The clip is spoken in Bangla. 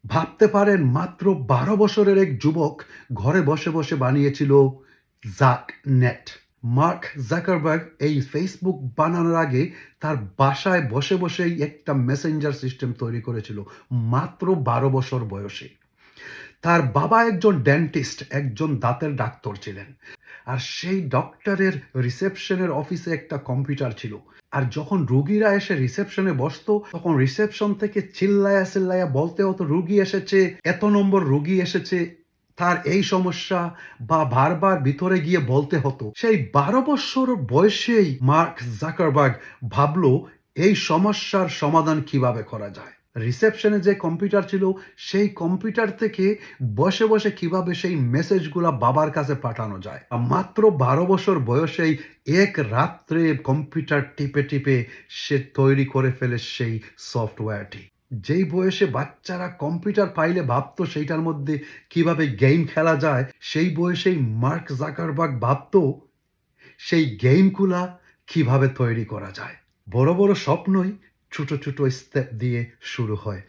ভাবতে পারেন মাত্র ১২ বছরের এক যুবক ঘরে বসে বসে বানিয়েছিল জাক নেট। মার্ক জাকারবার্গ এই ফেসবুক বানানোর আগে তার বাসায় বসে বসেই একটা মেসেঞ্জার সিস্টেম তৈরি করেছিল, মাত্র ১২ বছর বয়সে। তার বাবা একজন ডেন্টিস্ট, একজন দাঁতের ডাক্তার ছিলেন। আর সেই ডক্টরের রিসেপশনের অফিসে একটা কম্পিউটার ছিল। আর যখন রুগীরা এসে রিসেপশনে বসতো, তখন রিসেপশন থেকে চিল্লায়া চিল্লায়া বলতে হতো, রুগী এসেছে, এত নম্বর রুগী এসেছে, তার এই সমস্যা, বা বারবার ভিতরে গিয়ে বলতে হতো। সেই ১২ বছর বয়সেই মার্ক জাকারবার্গ ভাবলো এই সমস্যার সমাধান কিভাবে করা যায়। রিসেপশনে যে কম্পিউটার ছিল, সেই কম্পিউটার থেকে বসে বসে কিভাবে সেই মেসেজগুলা বাবার কাছে পাঠানো যায়। আর মাত্র ১২ বছর বয়সেই এক রাত্রে কম্পিউটার টিপে টিপে সে তৈরি করে ফেলে সেই সফটওয়্যারটি। যেই বয়সে বাচ্চারা কম্পিউটার পাইলে ভাবতো সেইটার মধ্যে কিভাবে গেম খেলা যায়, সেই বয়সেই মার্ক জাকারবার্গ ভাবতো সেই গেমগুলা কিভাবে তৈরি করা যায়। বড় বড় স্বপ্নই ছোট ছোট স্টেপ দিয়ে শুরু হয়।